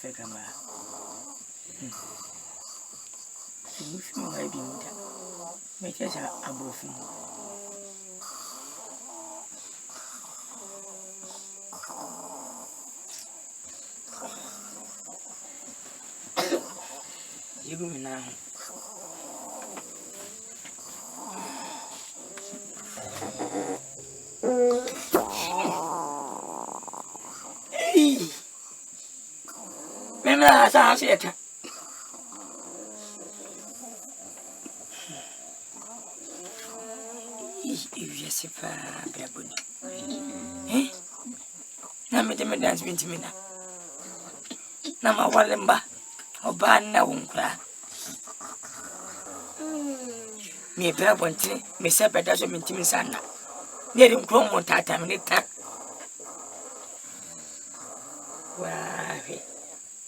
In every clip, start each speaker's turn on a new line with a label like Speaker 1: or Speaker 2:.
Speaker 1: fekama. If you may be make us above. You go now. Remember, I said, yes, if I eh? Now, me dance with me now. Now, my wallemba, or ban now, me a pair one thing, me said, but that's a minty sana. Near him, grown one time, and it tack. Why,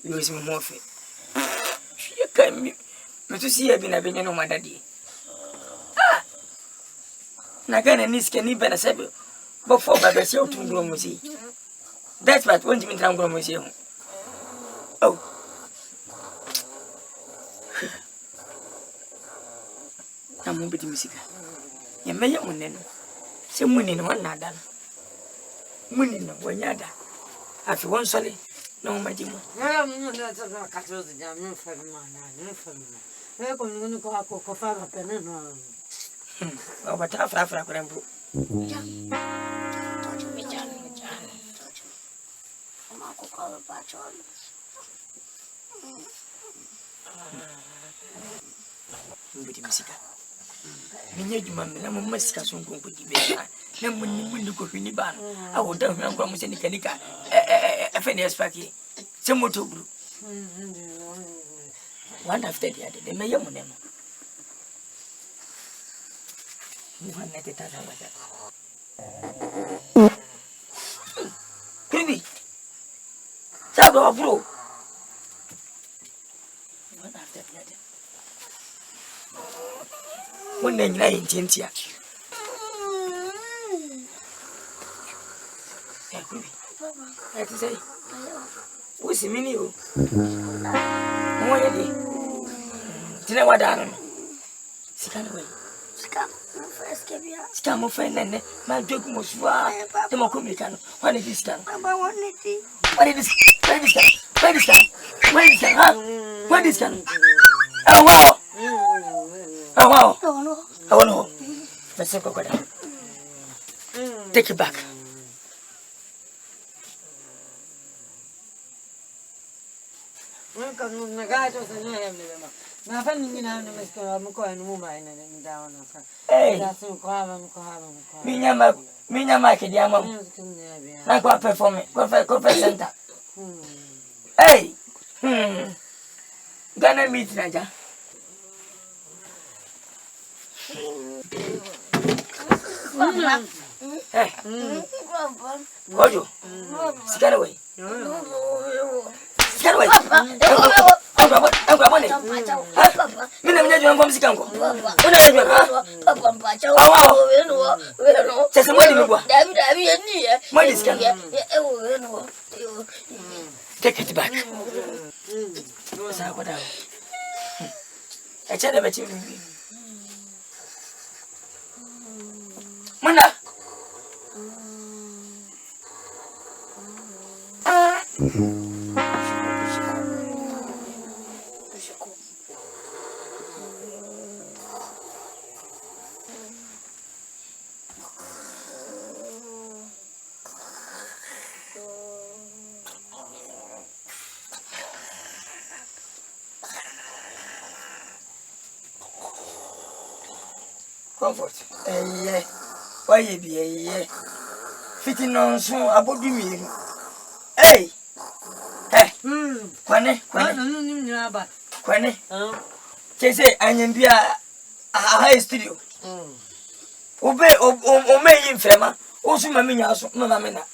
Speaker 1: you is more fit. You can me to see a been no my daddy. Ah, Nagan and this can even a seven, but for by the show to grow museum. That's what 20 minutes I'm going museum. Oh, I'm a bit music. You may have one, some winning one nada. Winning when you're done. After one solid, no, my dear. I'm not a cattle, the damn for me. I'm going to go up for 5 penny. Oh, but after I could have. I'm a mess, I'm going to be there. Then when you go to Niban, I will tell him I'm saying Canica, a Phineas Packy, some more to group. One after the other, they may have them. One at a time like that. Baby, Sago of Blue. One after the other. One day, 19th. I can say, what's the menu? What are you? Did I want to? Scan away. Scam of friend and my joke was far. The Mokumican. What is this done? What is this? What is that? What is that? What is that? What is that? Oh, wow! Oh, wow! I want to know. Let's go. Take it back. Hey, Minya Maki, dear mom. I go perform it. Go for center. Hey, Gonna meet Raja. Hey, what you? Get away. Get away. I'm going to Minna, you're going to come. Oh, just a wedding. What is going take it back. I tell about you. Mana? Comfort. Why you be a fitting on so about me? Hey, hey, Quane, say, I am be a high studio. Obey him, Fema, also, Mamma.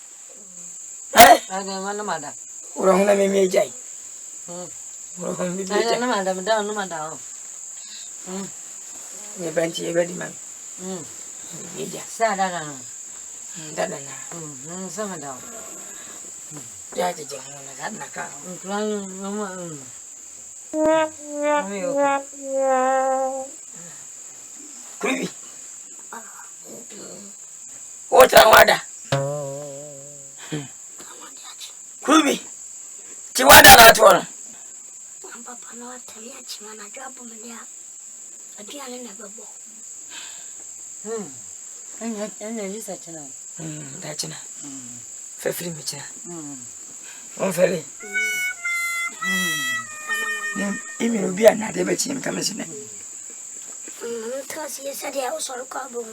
Speaker 1: Eh, I don't know, Madame. Or only me, Jay. I don't know, Madame, down, no, Madame. You're ready, man. Sad, I don't know. Some down. Ya te llamo na ka.
Speaker 2: Mama.
Speaker 1: Kubi. Otra wada. Kubi. Ti wada na to.
Speaker 3: Papa no tell me chimana job me dia. Aduane na bebo.
Speaker 2: Anya lisa chana.
Speaker 1: Da china. Fefiri mi china. On fere. Imi obi ana de be chim kamesine.
Speaker 3: Ntasi yesa dia usoro kwa bo.